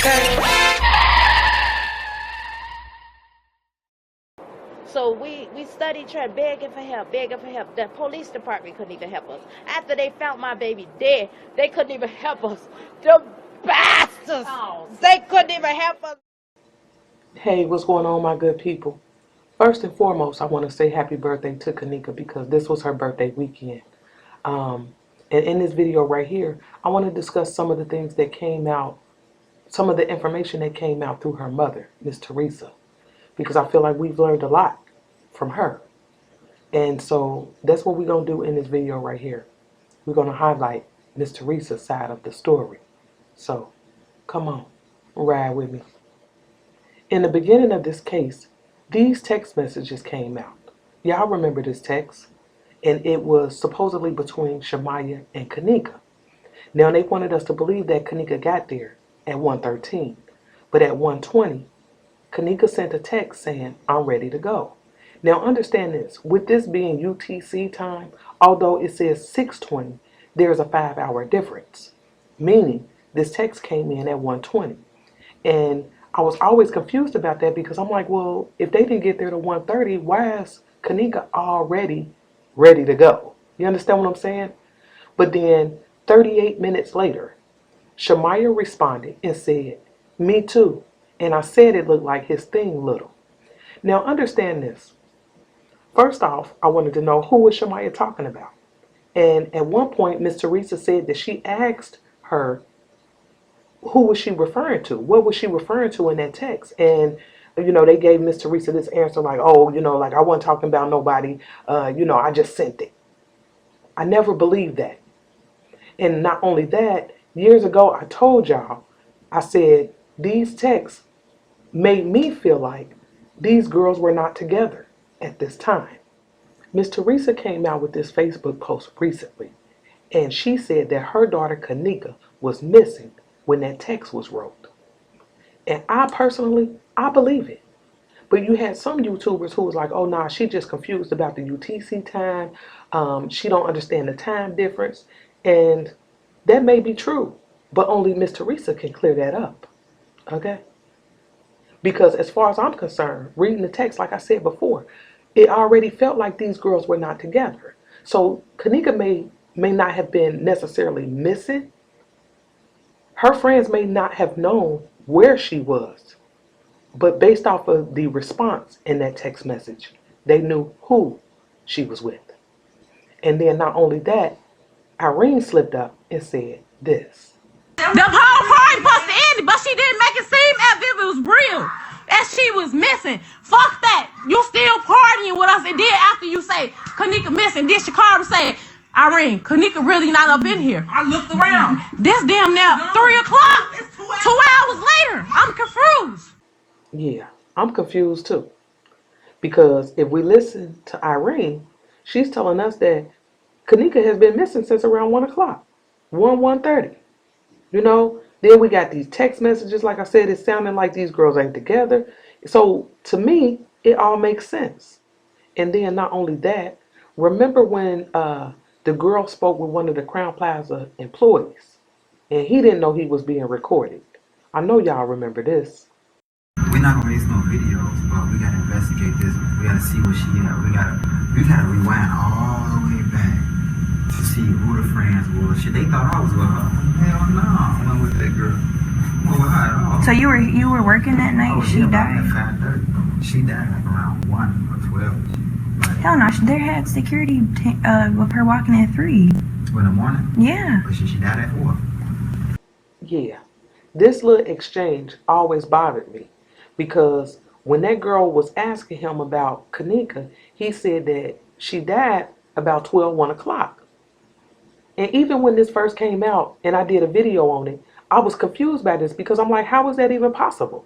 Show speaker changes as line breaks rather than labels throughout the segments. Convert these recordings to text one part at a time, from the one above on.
okay?
So we studied trying, begging for help, begging for help. The police department couldn't even help us. After they found my baby dead, they couldn't even help us. The bastards! They couldn't even help us.
Hey, what's going on, my good people? First and foremost, I want to say happy birthday to Kanika because this was her birthday weekend. And in this video right here, I want to discuss some of the things that came out, some of the information that came out through her mother, Miss Tereasa, because I feel like we've learned a lot from her. And so that's what we're going to do in this video right here. We're going to highlight Miss Tereasa's side of the story. So come on, ride with me. In the beginning of this case, these text messages came out. Y'all remember this text? And it was supposedly between Shamaya and Kanika. Now they wanted us to believe that Kanika got there at 1:13. But at 1:20, Kanika sent a text saying, "I'm ready to go." Now understand this, with this being UTC time, although it says 6:20, there's a 5-hour difference. Meaning this text came in at 1:20. And I was always confused about that because I'm like, well, if they didn't get there to 1:30, why is Kanika already ready to go? You understand what I'm saying? But then 38 minutes later, Shamaya responded and said, "Me too." And I said it looked like his thing little. Now understand this. First off, I wanted to know who was Shamaya talking about. And at one point, Miss Tereasa said that she asked her who was she referring to? What was she referring to in that text? And they gave Miss Tereasa this answer like, "Oh, like I wasn't talking about nobody. I just sent it." I never believed that. And not only that, years ago I told y'all, I said these texts made me feel like these girls were not together at this time. Miss Tereasa came out with this Facebook post recently, and she said that her daughter Kanika was missing when that text was wrote. And I personally, I believe it. But you had some YouTubers who was like, "Oh, nah, she just confused about the UTC time. She don't understand the time difference." And that may be true, but only Miss Tereasa can clear that up, okay? Because as far as I'm concerned, reading the text, like I said before, it already felt like these girls were not together. So Kanika may not have been necessarily missing. Her friends may not have known where she was, but based off of the response in that text message, they knew who she was with. And then not only that, Irene slipped up and said this.
The whole party supposed to end, but she didn't make it seem as if it was real. As she was missing. Fuck that. You still partying with us. And then after you say Kanika missing, then Shakara say, "Irene, Kanika really not up in here." I looked around. This damn now 3 o'clock. It's 2 hours later. I'm confused.
Yeah, I'm confused too. Because if we listen to Irene, she's telling us that Kanika has been missing since around 1 o'clock. 1:30. Then we got these text messages. Like I said, it's sounding like these girls ain't together. So to me, it all makes sense. And then not only that, remember when the girl spoke with one of the Crown Plaza employees and he didn't know he was being recorded. I know y'all remember this.
We're not gonna release no videos, but we gotta investigate this. We gotta see what she had. We gotta rewind all the way back to see who the friends were. Shit, they thought I was with her. Hell no, I went with that girl. I went with her at all.
So you were working that night?
Oh,
she
yeah,
died
at 5:30. She died like around 1 or 12.
Hell no, they had security with her walking at 3.
In the morning?
Yeah.
But she died at 4.
Yeah, this little exchange always bothered me because when that girl was asking him about Kanika, he said that she died about 1 o'clock. And even when this first came out and I did a video on it, I was confused by this because I'm like, how is that even possible?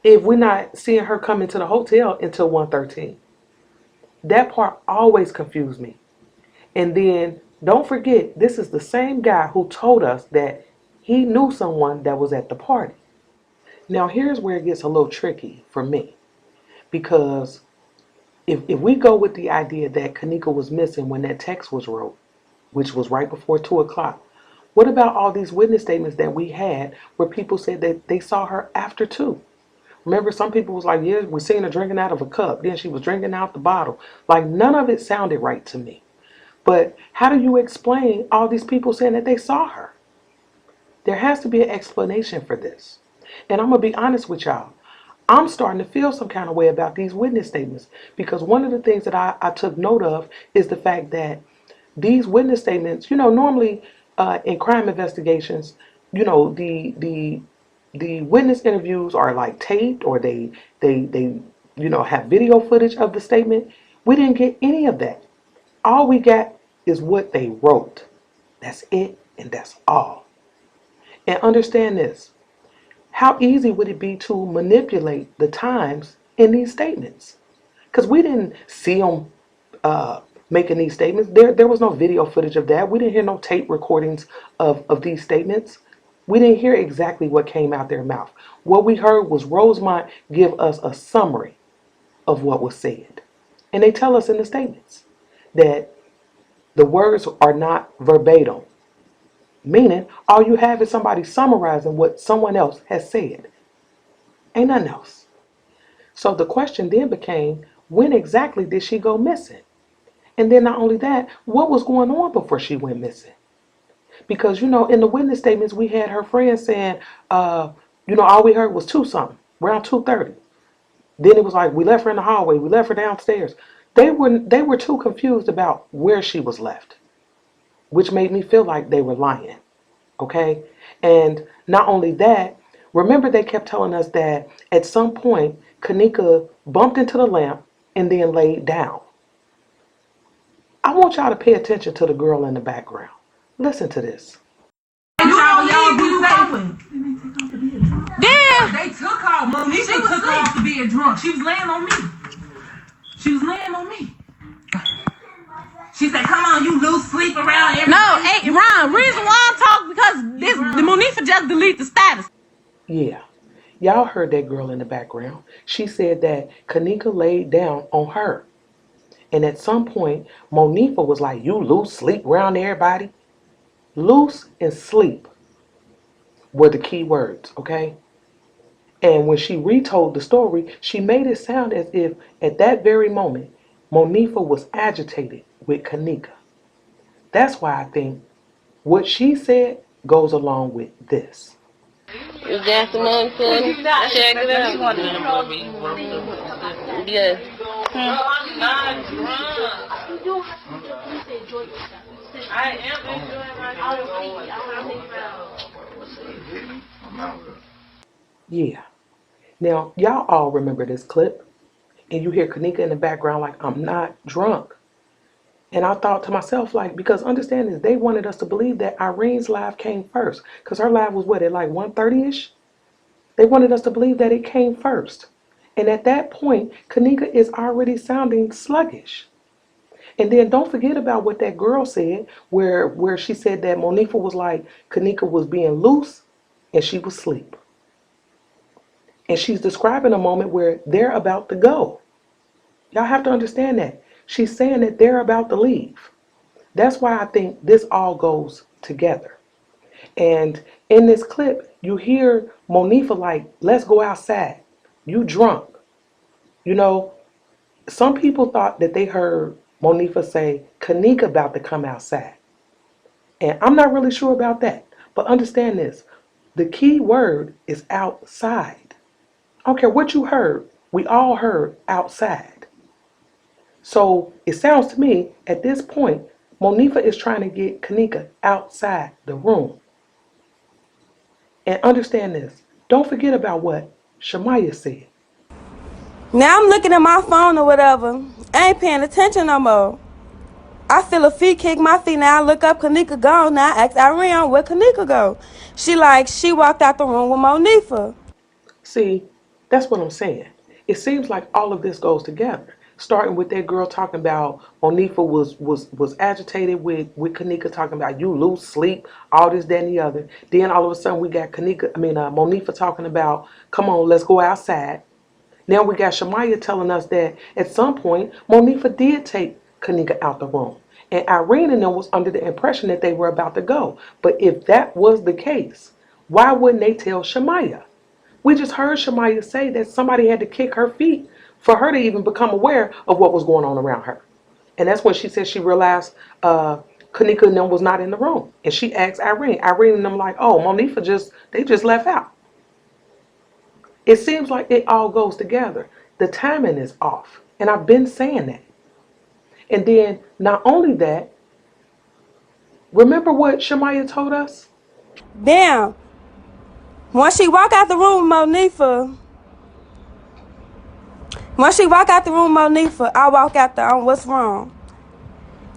If we're not seeing her come into the hotel until 1:13. That part always confused me. And then don't forget, this is the same guy who told us that he knew someone that was at the party. Now here's where it gets a little tricky for me. Because if we go with the idea that Kanika was missing when that text was wrote, which was right before 2 o'clock, What about all these witness statements that we had where people said that they saw her after too? Remember, some people was like, yeah, we seen her drinking out of a cup. Then she was drinking out the bottle. Like, none of it sounded right to me. But how do you explain all these people saying that they saw her? There has to be an explanation for this. And I'm going to be honest with y'all. I'm starting to feel some kind of way about these witness statements because one of the things that I took note of is the fact that these witness statements, normally in crime investigations, the witness interviews are like taped or they have video footage of the statement. We didn't get any of that. All we got is what they wrote. That's it and that's all. And understand this. How easy would it be to manipulate the times in these statements? Because we didn't see them making these statements. There was no video footage of that. We didn't hear no tape recordings of these statements. We didn't hear exactly what came out their mouth. What we heard was Rosemont give us a summary of what was said. And they tell us in the statements that the words are not verbatim, meaning all you have is somebody summarizing what someone else has said. Ain't nothing else. So the question then became, when exactly did she go missing? And then not only that, what was going on before she went missing? Because, in the witness statements, we had her friend saying, all we heard was 2-something, around 2:30. Then it was like, we left her in the hallway, we left her downstairs. They were too confused about where she was left, which made me feel like they were lying, okay? And not only that, remember they kept telling us that at some point, Kanika bumped into the lamp and then laid down. I want y'all to pay attention to the girl in the background. Listen to this.
Y'all be safe. Then
They took her. Monisha took her off to being drunk. She was laying on me. She said, "Come on, you lose sleep around everybody."
no, hey, Ron. Reason why I'm talking because the Monifa just delete the status.
Yeah, y'all heard that girl in the background. She said that Kanika laid down on her. And at some point, Monifa was like, you lose sleep around everybody. Loose and sleep were the key words, okay? And when she retold the story, she made it sound as if at that very moment, Monifa was agitated with Kanika. That's why I think what she said goes along with this.
You got some money for me? Check it out. Yeah. I'm not drunk. You don't have to enjoy yourself. I am enjoying myself.
Yeah. Now, y'all all remember this clip, and you hear Kanika in the background like, I'm not drunk. And I thought to myself, like, because understand this, they wanted us to believe that Irene's live came first. Because her live was what, at like 1:30-ish? They wanted us to believe that it came first. And at that point, Kanika is already sounding sluggish. And then don't forget about what that girl said, where she said that Monifa was like, Kanika was being loose and she was asleep. And she's describing a moment where they're about to go. Y'all have to understand that. She's saying that they're about to leave. That's why I think this all goes together. And in this clip, you hear Monifa like, let's go outside. You drunk. Some people thought that they heard Monifa say, Kanika about to come outside. And I'm not really sure about that. But understand this. The key word is outside. I don't care what you heard. We all heard outside. So it sounds to me, at this point, Monifa is trying to get Kanika outside the room. And understand this. Don't forget about what Shamaya said.
Now I'm looking at my phone or whatever. I ain't paying attention no more. I feel a feet kick my feet. Now I look up, Kanika gone. Now I ask Irene, where Kanika go? She walked out the room with Monifa.
See, that's what I'm saying. It seems like all of this goes together. Starting with that girl talking about Monifa was agitated with Kanika talking about you lose sleep, all this, that, and the other. Then all of a sudden we got Monifa talking about, come on, let's go outside. Now we got Shamaya telling us that at some point Monifa did take Kanika out the room. And Irene and them was under the impression that they were about to go. But if that was the case, why wouldn't they tell Shamaya? We just heard Shamaya say that somebody had to kick her feet for her to even become aware of what was going on around her. And that's when she said she realized Kanika and them was not in the room. And she asked Irene. Irene and them like, oh, Monifa they just left out. It seems like it all goes together. The timing is off. And I've been saying that. And then not only that, remember what Shamaya told us?
Damn. Once she walk out the room, Monifa. I walk out there on what's wrong.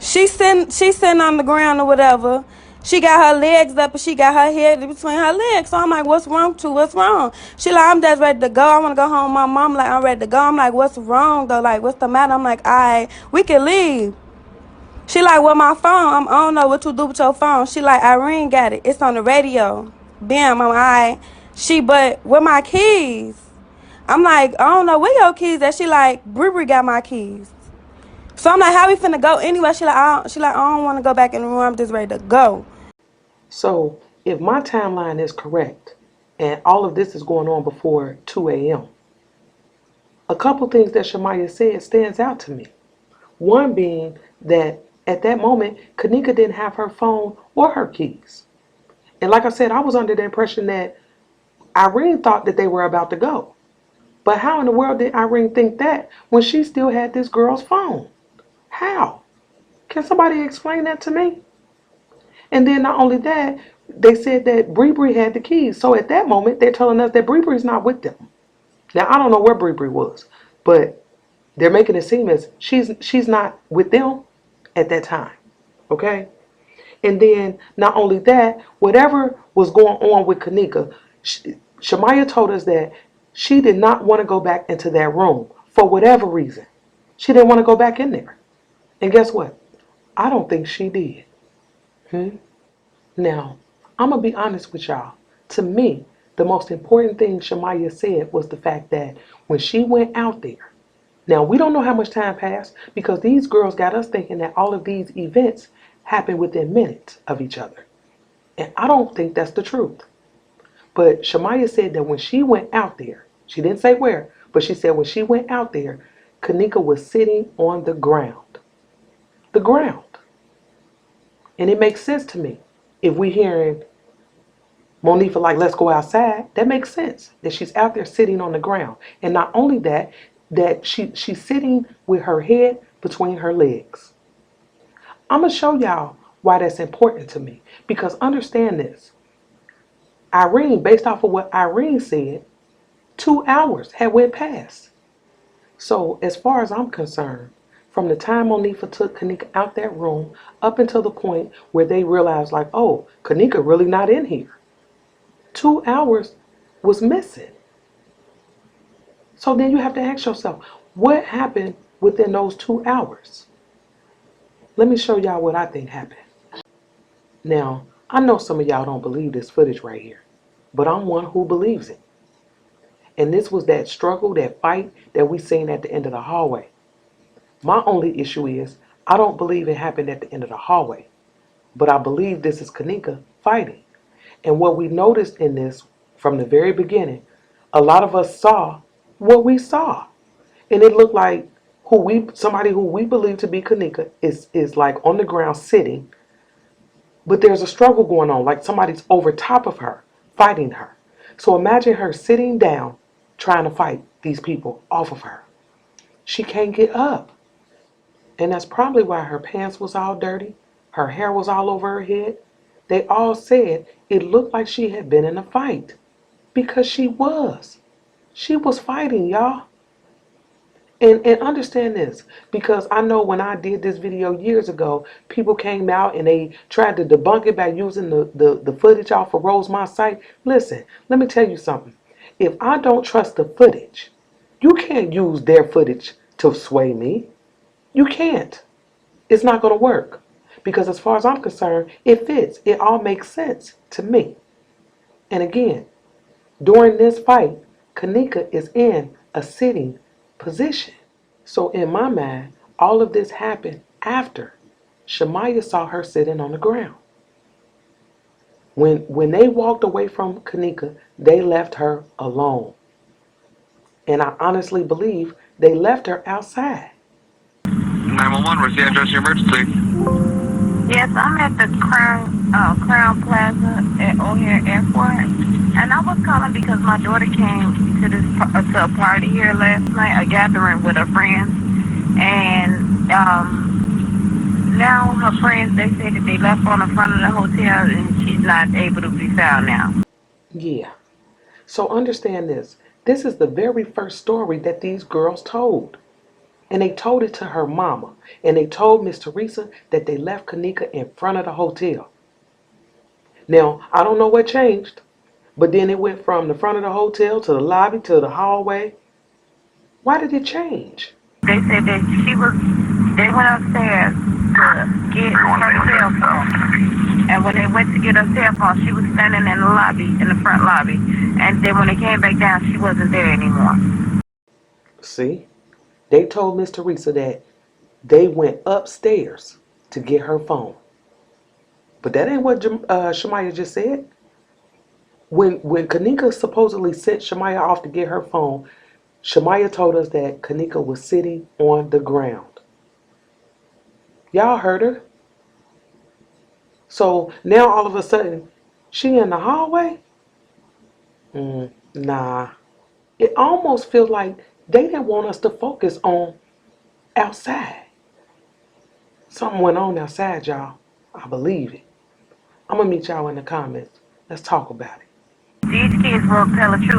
She sitting on the ground or whatever. She got her legs up and she got her head between her legs. So I'm like, what's wrong too? What's wrong? She like, I'm just ready to go. I want to go home. My mom like, I'm ready to go. I'm like, what's wrong though? Like, what's the matter? I'm like, all right, we can leave. She like, well, my phone, I don't know what you do with your phone. She like, Irene got it. It's on the radio. Bam, I'm like, all right. But where my keys? I'm like, I don't know where your keys at. She like, Bri got my keys. So I'm like, how we finna go anyway? She like, I don't want to go back in the room. I'm just ready to go.
So if my timeline is correct, and all of this is going on before 2 a.m., a couple things that Shamaya said stands out to me. One being that at that moment, Kanika didn't have her phone or her keys. And like I said, I was under the impression that Irene thought that they were about to go. But how in the world did Irene think that when she still had this girl's phone? How? Can somebody explain that to me? And then not only that, they said that Bree had the keys. So at that moment, they're telling us that Bree's not with them. Now, I don't know where Bree was, but they're making it seem as she's not with them at that time. Okay? And then not only that, whatever was going on with Kanika, Shamaya told us that she did not want to go back into that room for whatever reason. She didn't want to go back in there. And guess what? I don't think she did. Now, I'm going to be honest with y'all. To me, the most important thing Shamaya said was the fact that when she went out there, now we don't know how much time passed because these girls got us thinking that all of these events happened within minutes of each other. And I don't think that's the truth. But Shamaya said that when she went out there, she didn't say where, but she said when she went out there, Kanika was sitting on the ground. The ground. And it makes sense to me. If we hearing Monifa like, let's go outside, that makes sense. That she's out there sitting on the ground. And not only that, she's sitting with her head between her legs. I'm going to show y'all why that's important to me. Because understand this. Irene, based off of what Irene said, 2 hours had went past. So as far as I'm concerned, from the time Monifa took Kanika out that room up until the point where they realized like, oh, Kanika really not in here. 2 hours was missing. So then you have to ask yourself, what happened within those 2 hours? Let me show y'all what I think happened. Now, I know some of y'all don't believe this footage right here, but I'm one who believes it. And this was that struggle, that fight that we seen at the end of the hallway. My only issue is I don't believe it happened at the end of the hallway, but I believe this is Kanika fighting. And what we noticed in this from the very beginning, a lot of us saw what we saw. And it looked like somebody who we believe to be Kanika is like on the ground sitting, but there's a struggle going on, like somebody's over top of her, fighting her. So imagine her sitting down, trying to fight these people off of her. She can't get up. And that's probably why her pants was all dirty, her hair was all over her head. They all said it looked like she had been in a fight. Because she was. She was fighting, y'all. And understand this, because I know when I did this video years ago, people came out and they tried to debunk it by using the footage off of Rosemont site. Listen, let me tell you something. If I don't trust the footage, you can't use their footage to sway me. You can't. It's not going to work. Because as far as I'm concerned, it fits. It all makes sense to me. And again, during this fight, Kanika is in a sitting position. So in my mind, all of this happened after Shamaya saw her sitting on the ground. When they walked away from Kanika, they left her alone. And I honestly believe they left her outside.
911, where's the address of your emergency?
Yes, I'm at the Crown Plaza at O'Hare Airport, and I was calling because my daughter came to to a party here last night, a gathering with her friends, and now her friends, they say that they left on the front of the hotel, and she's not able to be found now.
Yeah. So understand this. This is the very first story that these girls told. And they told it to her mama. And they told Miss Tereasa that they left Kanika in front of the hotel. Now, I don't know what changed, but then it went from the front of the hotel to the lobby to the hallway. Why did it change?
They said that they went upstairs to get her cell phone. And when they went to get her cell phone, she was standing in the lobby, in the front lobby. And then when they came back down, she wasn't there anymore.
See? They told Miss Tereasa that they went upstairs to get her phone. But that ain't what Shamaya just said. When Kanika supposedly sent Shamaya off to get her phone, Shamaya told us that Kanika was sitting on the ground. Y'all heard her. So now all of a sudden, she in the hallway? Nah. It almost feels like they didn't want us to focus on outside. Something went on outside, y'all. I believe it. I'm going to meet y'all in the comments. Let's talk about it.
These kids will tell the truth.